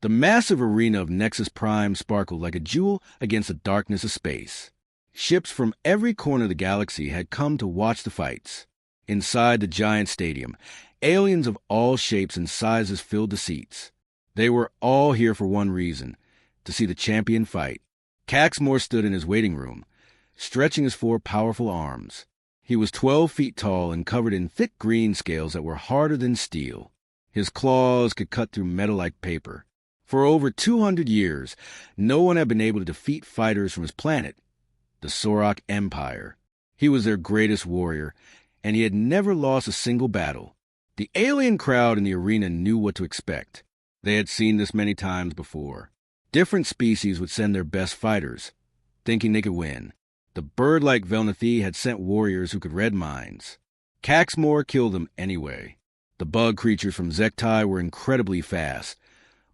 The massive arena of Nexus Prime sparkled like a jewel against the darkness of space. Ships from every corner of the galaxy had come to watch the fights. Inside the giant stadium, aliens of all shapes and sizes filled the seats. They were all here for one reason: to see the champion fight. Caxmore stood in his waiting room, stretching his 4 powerful arms. He was 12 feet tall and covered in thick green scales that were harder than steel. His claws could cut through metal like paper. For over 200 years, no one had been able to defeat fighters from his planet, the Sorok Empire. He was their greatest warrior, and he had never lost a single battle. The alien crowd in the arena knew what to expect. They had seen this many times before. Different species would send their best fighters, thinking they could win. The bird-like Velnathi had sent warriors who could read minds. Caxmore killed them anyway. The bug creatures from Zektai were incredibly fast,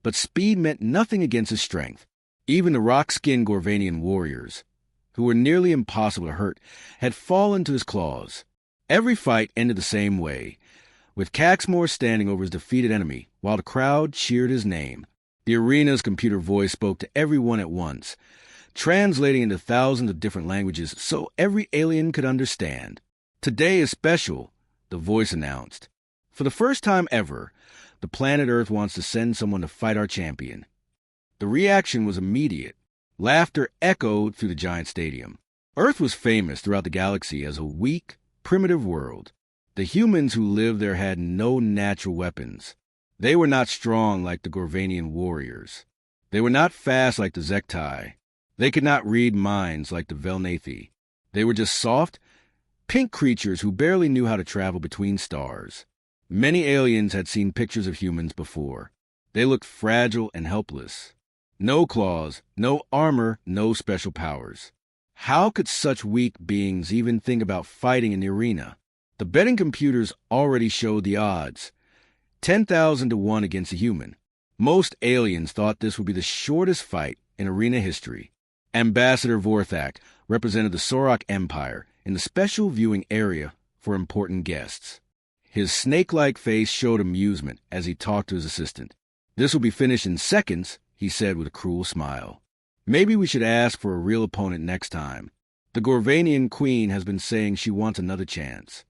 but speed meant nothing against his strength. Even the rock-skinned Gorvanian warriors, who were nearly impossible to hurt, had fallen to his claws. Every fight ended the same way, with Caxmore standing over his defeated enemy while the crowd cheered his name. The arena's computer voice spoke to everyone at once, translating into thousands of different languages so every alien could understand. "Today is special," the voice announced. "For the first time ever, the planet Earth wants to send someone to fight our champion." The reaction was immediate. Laughter echoed through the giant stadium. Earth was famous throughout the galaxy as a weak, primitive world. The humans who lived there had no natural weapons. They were not strong like the Gorvanian warriors. They were not fast like the Zektai. They could not read minds like the Velnathi. They were just soft, pink creatures who barely knew how to travel between stars. Many aliens had seen pictures of humans before. They looked fragile and helpless. No claws, no armor, no special powers. How could such weak beings even think about fighting in the arena? The betting computers already showed the odds: 10,000 to 1 against a human. Most aliens thought this would be the shortest fight in arena history. Ambassador Vorthak represented the Sorok Empire in the special viewing area for important guests. His snake-like face showed amusement as he talked to his assistant. "This will be finished in seconds," he said with a cruel smile. "Maybe we should ask for a real opponent next time. The Gorvanian queen has been saying she wants another chance."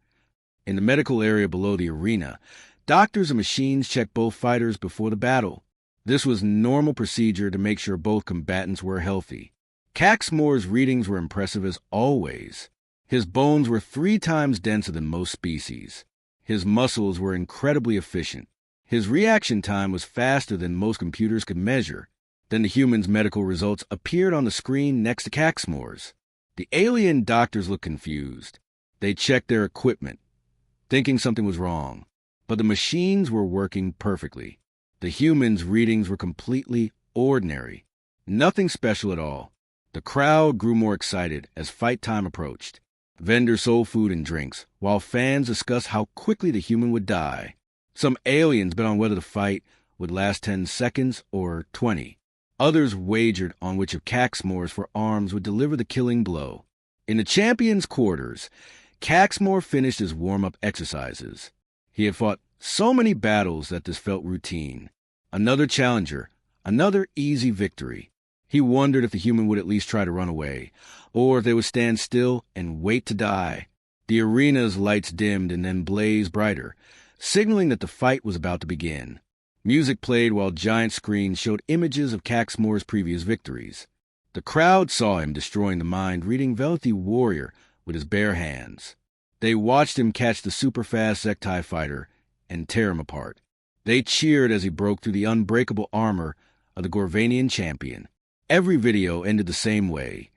In the medical area below the arena, doctors and machines checked both fighters before the battle. This was normal procedure to make sure both combatants were healthy. Caxmore's readings were impressive as always. His bones were 3 times denser than most species. His muscles were incredibly efficient. His reaction time was faster than most computers could measure. Then the human's medical results appeared on the screen next to Caxmore's. The alien doctors looked confused. They checked their equipment, thinking something was wrong. But the machines were working perfectly. The humans' readings were completely ordinary. Nothing special at all. The crowd grew more excited as fight time approached. Vendors sold food and drinks, while fans discussed how quickly the human would die. Some aliens bet on whether the fight would last 10 seconds or 20. Others wagered on which of Caxmore's 4 arms would deliver the killing blow. In the champion's quarters, Caxmore finished his warm-up exercises. He had fought so many battles that this felt routine. Another challenger, another easy victory. He wondered if the human would at least try to run away, or if they would stand still and wait to die. The arena's lights dimmed and then blazed brighter, signaling that the fight was about to begin. Music played while giant screens showed images of Caxmore's previous victories. The crowd saw him destroying the mind-reading Velnathi warrior with his bare hands. They watched him catch the super-fast Zektai fighter and tear him apart. They cheered as he broke through the unbreakable armor of the Gorvanian champion. Every video ended the same way,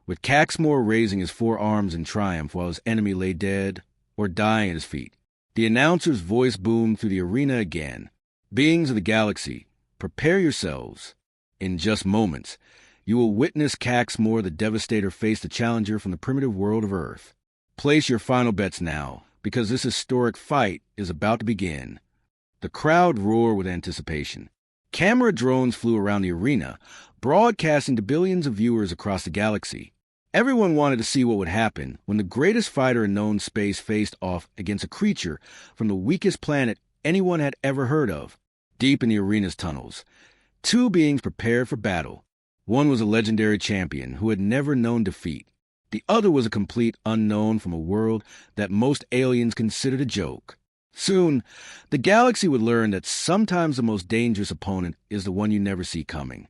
with Caxmore raising his 4 arms in triumph while his enemy lay dead or dying at his feet. The announcer's voice boomed through the arena again. "Beings of the galaxy, prepare yourselves. In just moments, you will witness Caxmore the Devastator face the challenger from the primitive world of Earth. Place your final bets now, because this historic fight is about to begin." The crowd roared with anticipation. Camera drones flew around the arena, broadcasting to billions of viewers across the galaxy. Everyone wanted to see what would happen when the greatest fighter in known space faced off against a creature from the weakest planet anyone had ever heard of. Deep in the arena's tunnels, Two beings prepared for battle. One was a legendary champion who had never known defeat. The other was a complete unknown from a world that most aliens considered a joke. Soon, the galaxy would learn that sometimes the most dangerous opponent is the one you never see coming.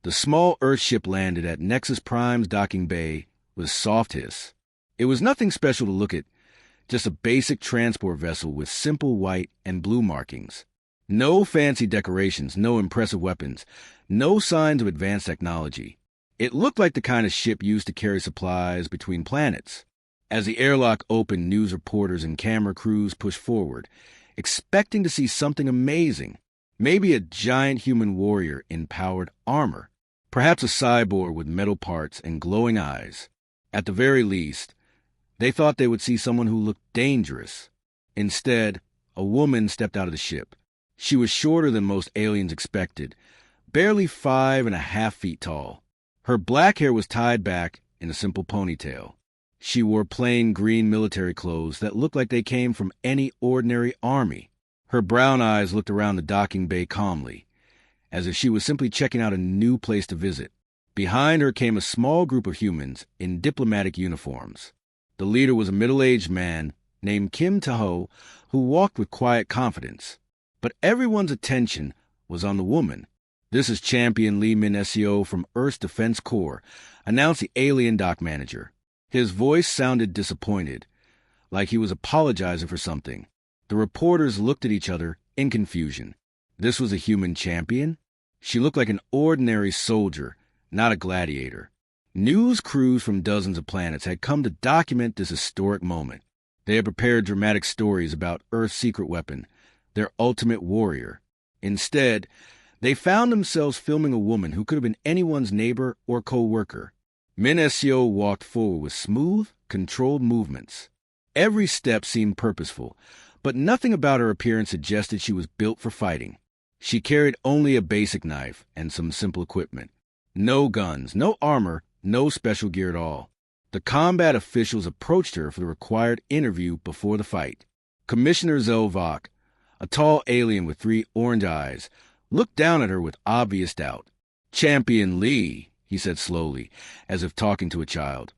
The small Earthship landed at Nexus Prime's docking bay with a soft hiss. It was nothing special to look at, just a basic transport vessel with simple white and blue markings. No fancy decorations, no impressive weapons, no signs of advanced technology. It looked like the kind of ship used to carry supplies between planets. As the airlock opened, news reporters and camera crews pushed forward, expecting to see something amazing. Maybe a giant human warrior in powered armor. Perhaps a cyborg with metal parts and glowing eyes. At the very least, they thought they would see someone who looked dangerous. Instead, a woman stepped out of the ship. She was shorter than most aliens expected, barely 5.5 feet tall. Her black hair was tied back in a simple ponytail. She wore plain green military clothes that looked like they came from any ordinary army. Her brown eyes looked around the docking bay calmly, as if she was simply checking out a new place to visit. Behind her came a small group of humans in diplomatic uniforms. The leader was a middle-aged man named Kim Taho, who walked with quiet confidence. But everyone's attention was on the woman. "This is Champion Lee Min Seo from Earth's Defense Corps," announced the alien dock manager. His voice sounded disappointed, like he was apologizing for something. The reporters looked at each other in confusion. This was a human champion? She looked like an ordinary soldier, not a gladiator. News crews from dozens of planets had come to document this historic moment. They had prepared dramatic stories about Earth's secret weapon, their ultimate warrior. Instead, they found themselves filming a woman who could have been anyone's neighbor or co-worker. Min Seo walked forward with smooth, controlled movements. Every step seemed purposeful, but nothing about her appearance suggested she was built for fighting. She carried only a basic knife and some simple equipment. No guns, no armor, no special gear at all. The combat officials approached her for the required interview before the fight. Commissioner Zelvok, a tall alien with 3 orange eyes, looked down at her with obvious doubt. "Champion Lee," he said slowly, as if talking to a child.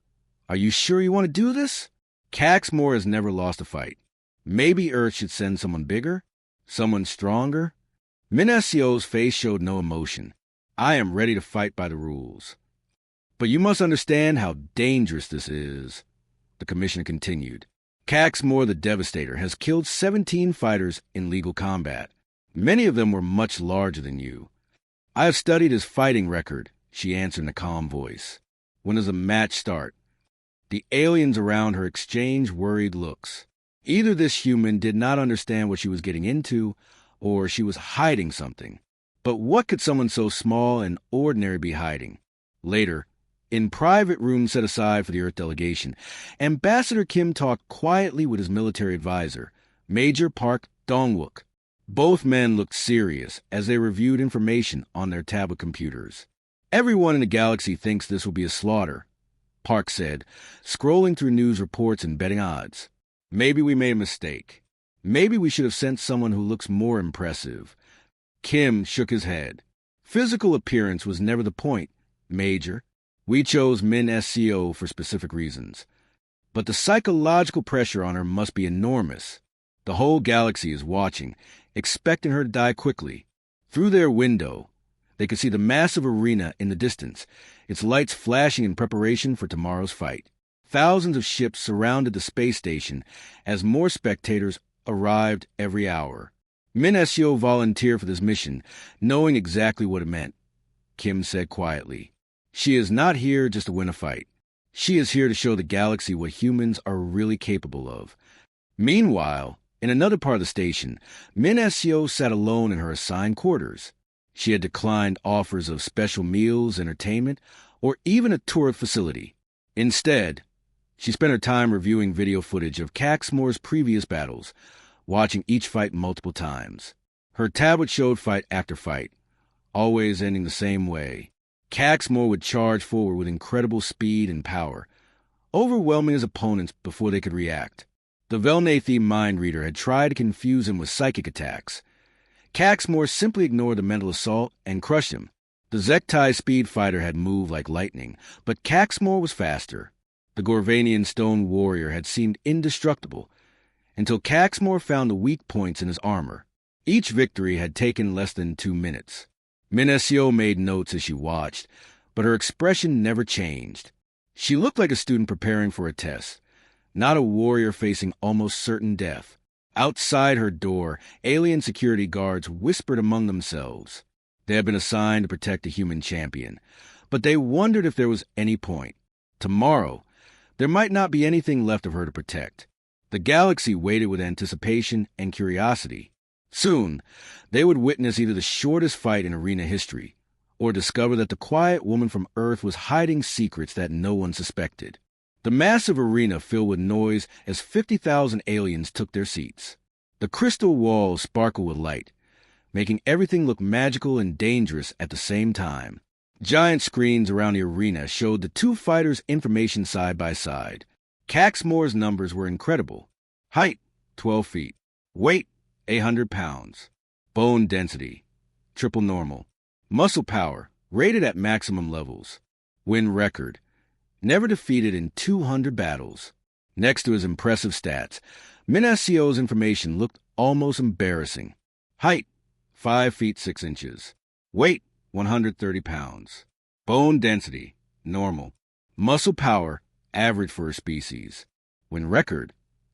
"Are you sure you want to do this? Caxmore has never lost a fight. Maybe Earth should send someone bigger? Someone stronger?" Min Seo's face showed no emotion. "I am ready to fight by the rules. But you must understand how dangerous this is," the commissioner continued. "Caxmore the Devastator has killed 17 fighters in legal combat. Many of them were much larger than you. I have studied his fighting record," she answered in a calm voice. "When does a match start?" The aliens around her exchanged worried looks. Either this human did not understand what she was getting into, or she was hiding something. But what could someone so small and ordinary be hiding? Later, in private rooms set aside for the Earth delegation, Ambassador Kim talked quietly with his military advisor, Major Park Dongwook. Both men looked serious as they reviewed information on their tablet computers. "Everyone in the galaxy thinks this will be a slaughter," Park said, scrolling through news reports and betting odds. "Maybe we made a mistake. Maybe we should have sent someone who looks more impressive." Kim shook his head. "Physical appearance was never the point, Major. We chose Min Seo for specific reasons. But the psychological pressure on her must be enormous. The whole galaxy is watching, expecting her to die quickly. Through their window, they could see the massive arena in the distance, its lights flashing in preparation for tomorrow's fight. Thousands of ships surrounded the space station as more spectators arrived every hour. Min Seo volunteered for this mission, knowing exactly what it meant. Kim said quietly, "She is not here just to win a fight. She is here to show the galaxy what humans are really capable of." Meanwhile, in another part of the station, Min Seo sat alone in her assigned quarters. She had declined offers of special meals, entertainment, or even a tour of facility. Instead, she spent her time reviewing video footage of Caxmore's previous battles, watching each fight multiple times. Her tablet showed fight after fight, always ending the same way. Caxmore would charge forward with incredible speed and power, overwhelming his opponents before they could react. The Velnathi mind reader had tried to confuse him with psychic attacks. Caxmore simply ignored the mental assault and crushed him. The Zektai speed fighter had moved like lightning, but Caxmore was faster. The Gorvanian stone warrior had seemed indestructible, until Caxmore found the weak points in his armor. Each victory had taken less than 2 minutes. Minessio made notes as she watched, but her expression never changed. She looked like a student preparing for a test, not a warrior facing almost certain death. Outside her door, alien security guards whispered among themselves. They had been assigned to protect a human champion, but they wondered if there was any point. Tomorrow, there might not be anything left of her to protect. The galaxy waited with anticipation and curiosity. Soon, they would witness either the shortest fight in arena history, or discover that the quiet woman from Earth was hiding secrets that no one suspected. The massive arena filled with noise as 50,000 aliens took their seats. The crystal walls sparkled with light, making everything look magical and dangerous at the same time. Giant screens around the arena showed the two fighters' information side by side. Caxmore's numbers were incredible. Height, 12 feet. Weight, 800 pounds. Bone density, triple normal. Muscle power, rated at maximum levels. Win record, never defeated in 200 battles. Next to his impressive stats, Minascio's information looked almost embarrassing. Height, 5 feet 6 inches. Weight, 130 pounds. Bone density, normal. Muscle power, average for her species. Win record,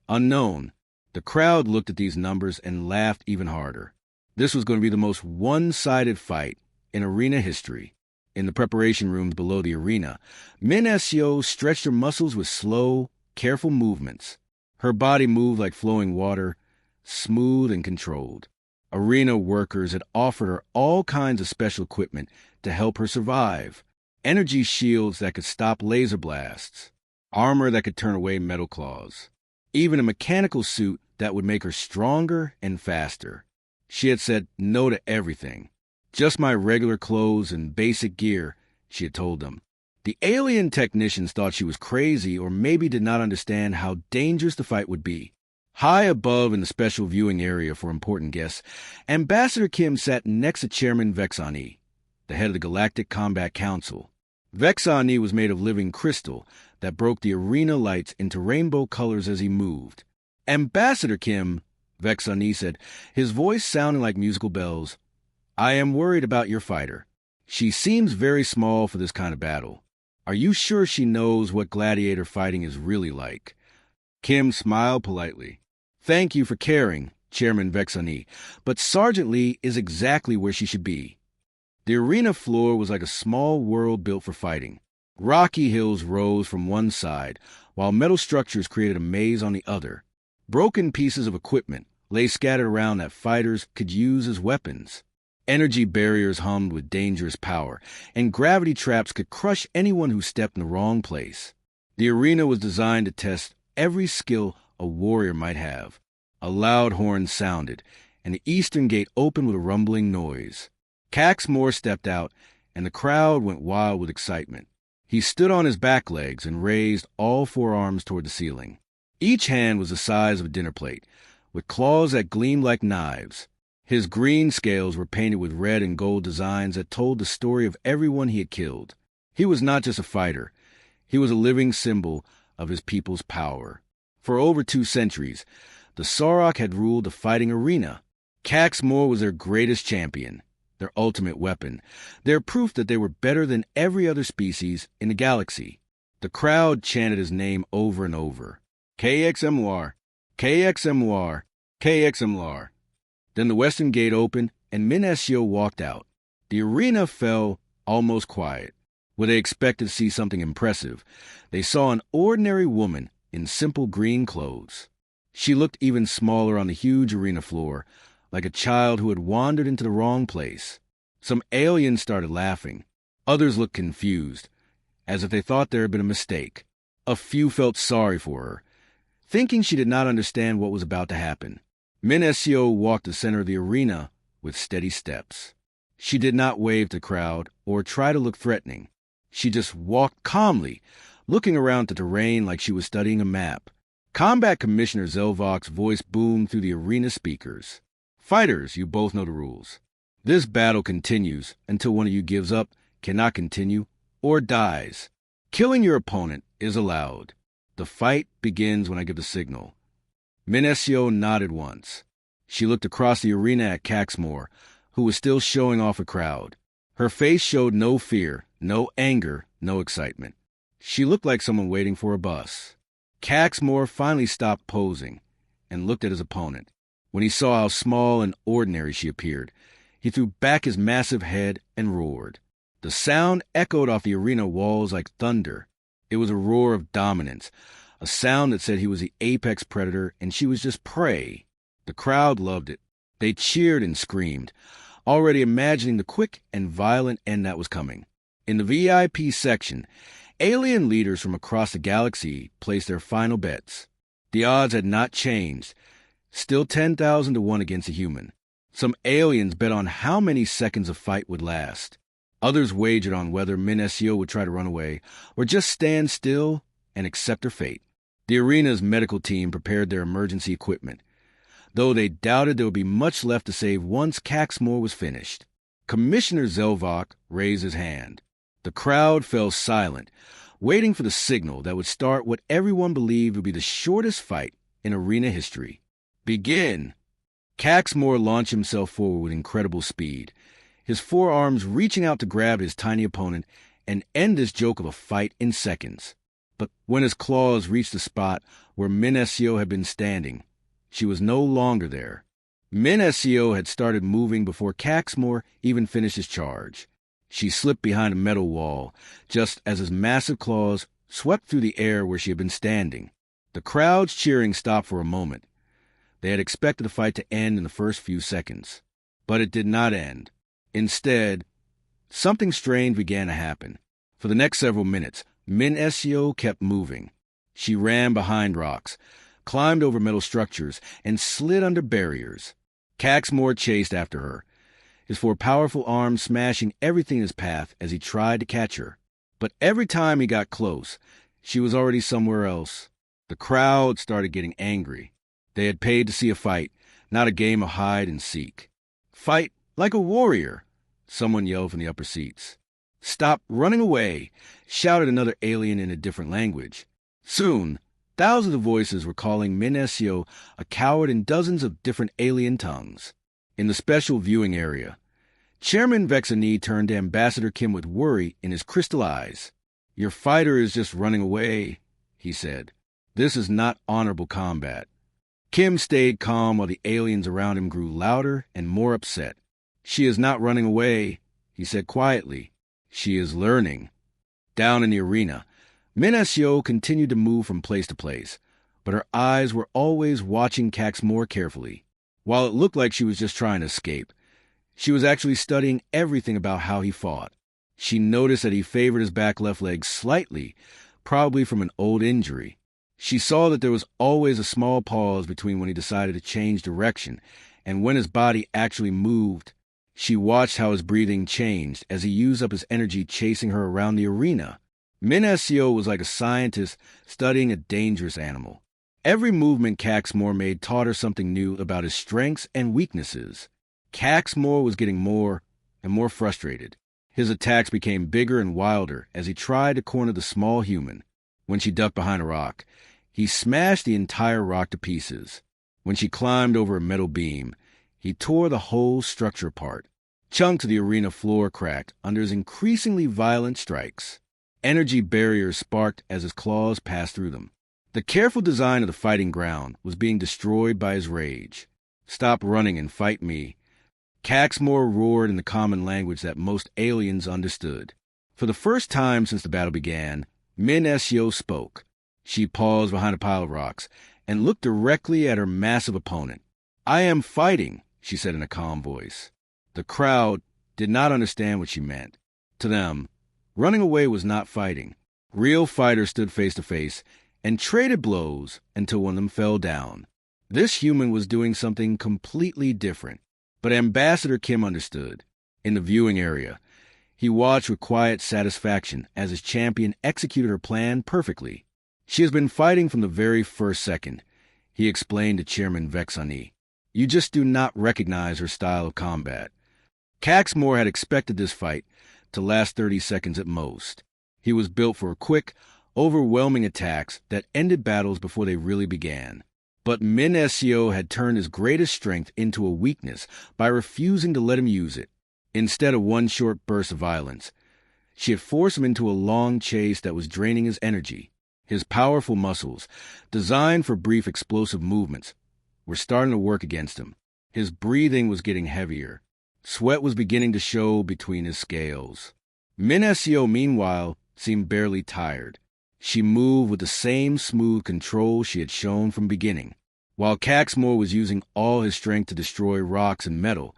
unknown. The crowd looked at these numbers and laughed even harder. This was going to be the most one-sided fight in arena history. In the preparation rooms below the arena, Minascio stretched her muscles with slow, careful movements. Her body moved like flowing water, smooth and controlled. Arena workers had offered her all kinds of special equipment to help her survive. Energy shields that could stop laser blasts, armor that could turn away metal claws, even a mechanical suit that would make her stronger and faster. She had said no to everything. Just my regular clothes and basic gear, she had told them. The alien technicians thought she was crazy or maybe did not understand how dangerous the fight would be. High above in the special viewing area for important guests, Ambassador Kim sat next to Chairman Vexani, the head of the Galactic Combat Council. Vexani was made of living crystal that broke the arena lights into rainbow colors as he moved. Ambassador Kim, Vexani said, his voice sounding like musical bells, I am worried about your fighter. She seems very small for this kind of battle. Are you sure she knows what gladiator fighting is really like? Kim smiled politely. Thank you for caring, Chairman Vexani, but Sergeant Lee is exactly where she should be. The arena floor was like a small world built for fighting. Rocky hills rose from one side, while metal structures created a maze on the other. Broken pieces of equipment lay scattered around that fighters could use as weapons. Energy barriers hummed with dangerous power, and gravity traps could crush anyone who stepped in the wrong place. The arena was designed to test every skill a warrior might have. A loud horn sounded, and the eastern gate opened with a rumbling noise. Caxmore stepped out, and the crowd went wild with excitement. He stood on his back legs and raised all 4 arms toward the ceiling. Each hand was the size of a dinner plate, with claws that gleamed like knives. His green scales were painted with red and gold designs that told the story of everyone he had killed. He was not just a fighter. He was a living symbol of his people's power. For over 2 centuries, the Sauroch had ruled the fighting arena. Caxmore was their greatest champion, their ultimate weapon, their proof that they were better than every other species in the galaxy. The crowd chanted his name over and over. KXM War, KXM War, KXM War. Then the western gate opened, and Minascio walked out. The arena fell almost quiet. Where they expected to see something impressive, they saw an ordinary woman in simple green clothes. She looked even smaller on the huge arena floor, like a child who had wandered into the wrong place. Some aliens started laughing. Others looked confused, as if they thought there had been a mistake. A few felt sorry for her, thinking she did not understand what was about to happen. Minascio walked the center of the arena with steady steps. She did not wave to the crowd or try to look threatening. She just walked calmly, looking around the terrain like she was studying a map. Combat Commissioner Zelvok's voice boomed through the arena speakers. Fighters, you both know the rules. This battle continues until one of you gives up, cannot continue, or dies. Killing your opponent is allowed. The fight begins when I give the signal. Minesio nodded once. She looked across the arena at Caxmore, who was still showing off a crowd. Her face showed no fear, no anger, no excitement. She looked like someone waiting for a bus. Caxmore finally stopped posing and looked at his opponent. When he saw how small and ordinary she appeared, he threw back his massive head and roared. The sound echoed off the arena walls like thunder. It was a roar of dominance, a sound that said he was the apex predator and she was just prey. The crowd loved it. They cheered and screamed, already imagining the quick and violent end that was coming. In the VIP section, alien leaders from across the galaxy placed their final bets. The odds had not changed, still 10,000 to 1 against a human. Some aliens bet on how many seconds a fight would last. Others wagered on whether Minesio would try to run away or just stand still and accept her fate. The arena's medical team prepared their emergency equipment, though they doubted there would be much left to save once Caxmore was finished. Commissioner Zelvok raised his hand. The crowd fell silent, waiting for the signal that would start what everyone believed would be the shortest fight in arena history. Begin! Caxmore launched himself forward with incredible speed, his forearms reaching out to grab his tiny opponent and end this joke of a fight in seconds. But when his claws reached the spot where Minesio had been standing, she was no longer there. Minesio had started moving before Caxmore even finished his charge. She slipped behind a metal wall, just as his massive claws swept through the air where she had been standing. The crowd's cheering stopped for a moment. They had expected the fight to end in the first few seconds. But it did not end. Instead, something strange began to happen. For the next several minutes, Minesio kept moving. She ran behind rocks, climbed over metal structures, and slid under barriers. Caxmore chased after her, his 4 powerful arms smashing everything in his path as he tried to catch her. But every time he got close, she was already somewhere else. The crowd started getting angry. They had paid to see a fight, not a game of hide and seek. Fight like a warrior, someone yelled from the upper seats. Stop running away, shouted another alien in a different language. Soon, thousands of voices were calling Minesio a coward in dozens of different alien tongues. In the special viewing area, Chairman Vexani turned to Ambassador Kim with worry in his crystal eyes. Your fighter is just running away, he said. This is not honorable combat. Kim stayed calm while the aliens around him grew louder and more upset. She is not running away, he said quietly. She is learning. Down in the arena, Minesio continued to move from place to place, but her eyes were always watching Caxmore carefully. While it looked like she was just trying to escape, she was actually studying everything about how he fought. She noticed that he favored his back left leg slightly, probably from an old injury. She saw that there was always a small pause between when he decided to change direction and when his body actually moved. She watched how his breathing changed as he used up his energy chasing her around the arena. Minesio was like a scientist studying a dangerous animal. Every movement Caxmore made taught her something new about his strengths and weaknesses. Caxmore was getting more and more frustrated. His attacks became bigger and wilder as he tried to corner the small human. When she ducked behind a rock, he smashed the entire rock to pieces. When she climbed over a metal beam, he tore the whole structure apart. Chunks of the arena floor cracked under his increasingly violent strikes. Energy barriers sparked as his claws passed through them. The careful design of the fighting ground was being destroyed by his rage. Stop running and fight me. Caxmore roared in the common language that most aliens understood. For the first time since the battle began, Minesio spoke. She paused behind a pile of rocks and looked directly at her massive opponent. I am fighting, she said in a calm voice. The crowd did not understand what she meant. To them, running away was not fighting. Real fighters stood face to face and traded blows until one of them fell down. This human was doing something completely different. But Ambassador Kim understood. In the viewing area, he watched with quiet satisfaction as his champion executed her plan perfectly. She has been fighting from the very first second, he explained to Chairman Vexani. You just do not recognize her style of combat. Caxmore had expected this fight to last 30 seconds at most. He was built for quick, overwhelming attacks that ended battles before they really began. But Min-Seo had turned his greatest strength into a weakness by refusing to let him use it. Instead of one short burst of violence, she had forced him into a long chase that was draining his energy. His powerful muscles, designed for brief explosive movements, were starting to work against him. His breathing was getting heavier. Sweat was beginning to show between his scales. Min-Seo, meanwhile, seemed barely tired. She moved with the same smooth control she had shown from beginning. While Caxmore was using all his strength to destroy rocks and metal,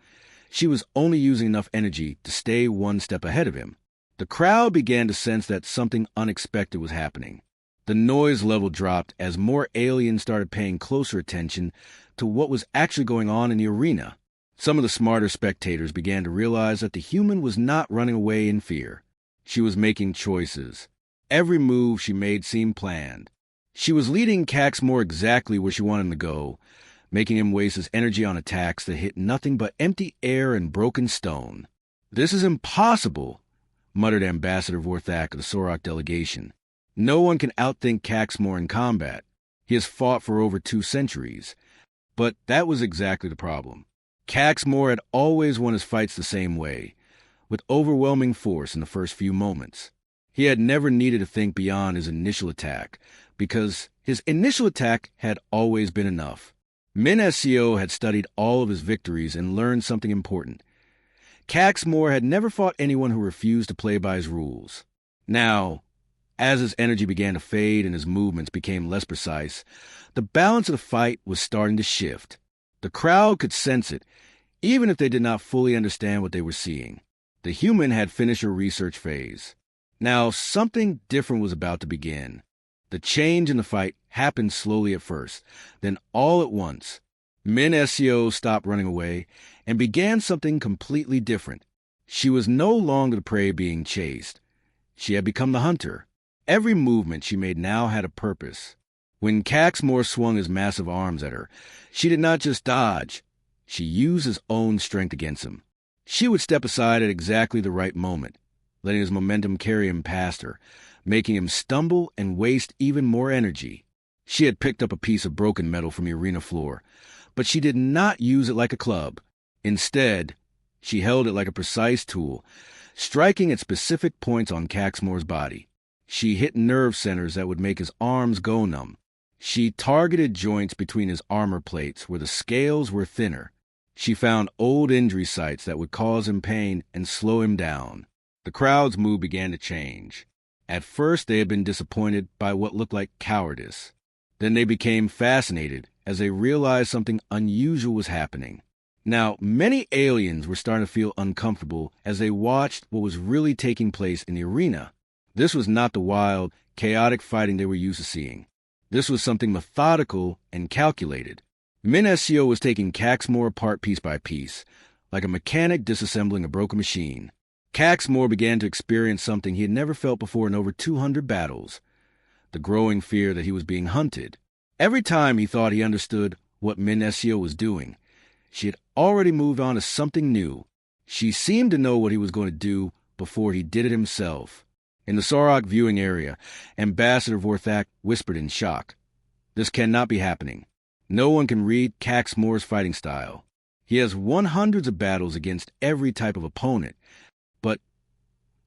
she was only using enough energy to stay one step ahead of him. The crowd began to sense that something unexpected was happening. The noise level dropped as more aliens started paying closer attention to what was actually going on in the arena. Some of the smarter spectators began to realize that the human was not running away in fear. She was making choices. Every move she made seemed planned. She was leading Caxmore exactly where she wanted him to go, making him waste his energy on attacks that hit nothing but empty air and broken stone. "This is impossible," muttered Ambassador Vorthak of the Sorok delegation. "No one can outthink Caxmore in combat. He has fought for over 2 centuries. But that was exactly the problem. Caxmore had always won his fights the same way, with overwhelming force in the first few moments. He had never needed to think beyond his initial attack, because his initial attack had always been enough. Min-Seo had studied all of his victories and learned something important. Caxmore had never fought anyone who refused to play by his rules. Now, as his energy began to fade and his movements became less precise, the balance of the fight was starting to shift. The crowd could sense it, even if they did not fully understand what they were seeing. The human had finished her research phase. Now, something different was about to begin. The change in the fight happened slowly at first, then all at once. Min-Seo stopped running away and began something completely different. She was no longer the prey being chased. She had become the hunter. Every movement she made now had a purpose. When Caxmore swung his massive arms at her, she did not just dodge. She used his own strength against him. She would step aside at exactly the right moment, letting his momentum carry him past her, making him stumble and waste even more energy. She had picked up a piece of broken metal from the arena floor, but she did not use it like a club. Instead, she held it like a precise tool, striking at specific points on Caxmore's body. She hit nerve centers that would make his arms go numb. She targeted joints between his armor plates where the scales were thinner. She found old injury sites that would cause him pain and slow him down. The crowd's mood began to change. At first, they had been disappointed by what looked like cowardice. Then they became fascinated as they realized something unusual was happening. Now, many aliens were starting to feel uncomfortable as they watched what was really taking place in the arena. This was not the wild, chaotic fighting they were used to seeing. This was something methodical and calculated. Min-Seo was taking Caxmore apart piece by piece, like a mechanic disassembling a broken machine. Caxmore began to experience something he had never felt before in over 200 battles, the growing fear that he was being hunted. Every time he thought he understood what Min-Seo was doing, she had already moved on to something new. She seemed to know what he was going to do before he did it himself. In the Sorok viewing area, Ambassador Vorthak whispered in shock. "This cannot be happening. No one can read Caxmore's fighting style. He has won hundreds of battles against every type of opponent, but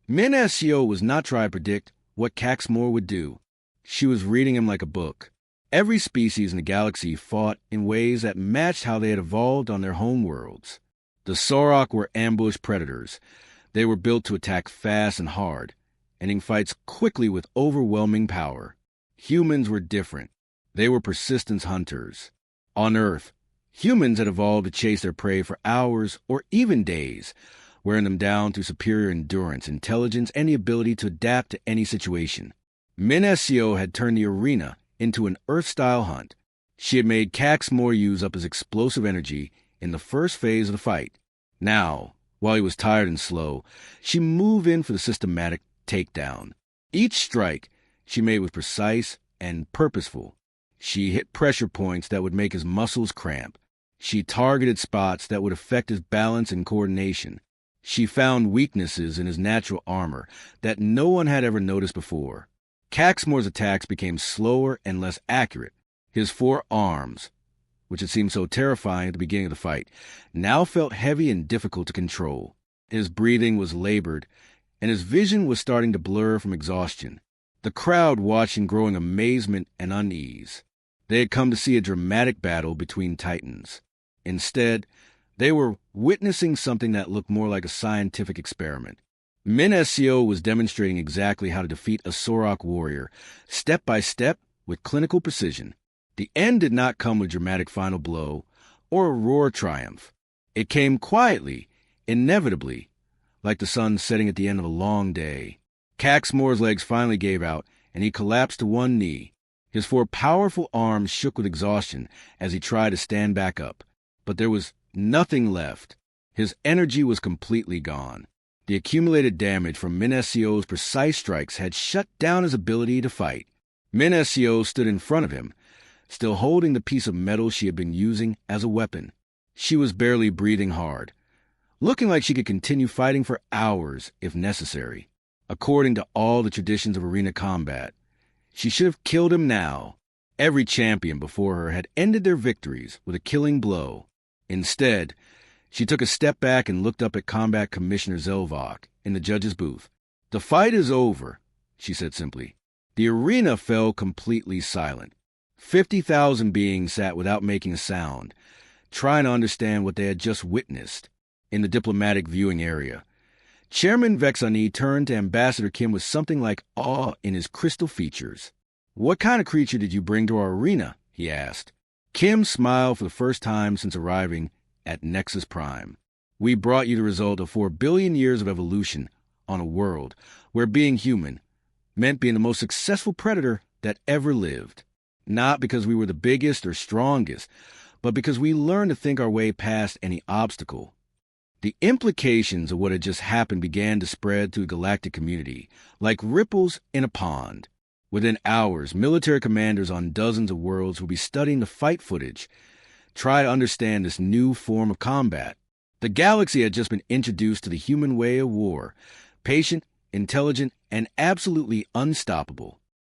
Min-Seo was not trying to predict what Caxmore would do. She was reading him like a book. Every species in the galaxy fought in ways that matched how they had evolved on their home worlds. The Sorok were ambush predators. They were built to attack fast and hard, ending fights quickly with overwhelming power. Humans were different. They were persistence hunters. On Earth, humans had evolved to chase their prey for hours or even days, wearing them down through superior endurance, intelligence, and the ability to adapt to any situation. Min-Seo had turned the arena into an Earth-style hunt. She had made Caxmore use up his explosive energy in the first phase of the fight. Now, while he was tired and slow, she moved in for the systematic takedown. Each strike she made was precise and purposeful. She hit pressure points that would make his muscles cramp. She targeted spots that would affect his balance and coordination. She found weaknesses in his natural armor that no one had ever noticed before. Caxmore's attacks became slower and less accurate. His 4 arms, which had seemed so terrifying at the beginning of the fight, now felt heavy and difficult to control. His breathing was labored, and his vision was starting to blur from exhaustion. The crowd watched in growing amazement and unease. They had come to see a dramatic battle between titans. Instead, they were witnessing something that looked more like a scientific experiment. Min-Sco was demonstrating exactly how to defeat a Sorok warrior, step by step, with clinical precision. The end did not come with a dramatic final blow or a roar triumph. It came quietly, inevitably, like the sun setting at the end of a long day. Caxmore's legs finally gave out, and he collapsed to one knee. His 4 powerful arms shook with exhaustion as he tried to stand back up. But there was nothing left. His energy was completely gone. The accumulated damage from Min-Sco's precise strikes had shut down his ability to fight. Min-Sco stood in front of him, still holding the piece of metal she had been using as a weapon. She was barely breathing hard, looking like she could continue fighting for hours if necessary. According to all the traditions of arena combat, she should have killed him now. Every champion before her had ended their victories with a killing blow. Instead, she took a step back and looked up at Combat Commissioner Zelvok in the judge's booth. "The fight is over," she said simply. The arena fell completely silent. 50,000 beings sat without making a sound, trying to understand what they had just witnessed. In the diplomatic viewing area, Chairman Vexani turned to Ambassador Kim with something like awe in his crystal features. "What kind of creature did you bring to our arena?" he asked. Kim smiled for the first time since arriving at Nexus Prime. "We brought you the result of 4 billion years of evolution on a world where being human meant being the most successful predator that ever lived. Not because we were the biggest or strongest, but because we learned to think our way past any obstacle." The implications of what had just happened began to spread through the galactic community, like ripples in a pond. Within hours, military commanders on dozens of worlds would be studying the fight footage, try to understand this new form of combat. The galaxy had just been introduced to the human way of war, patient, intelligent, and absolutely unstoppable.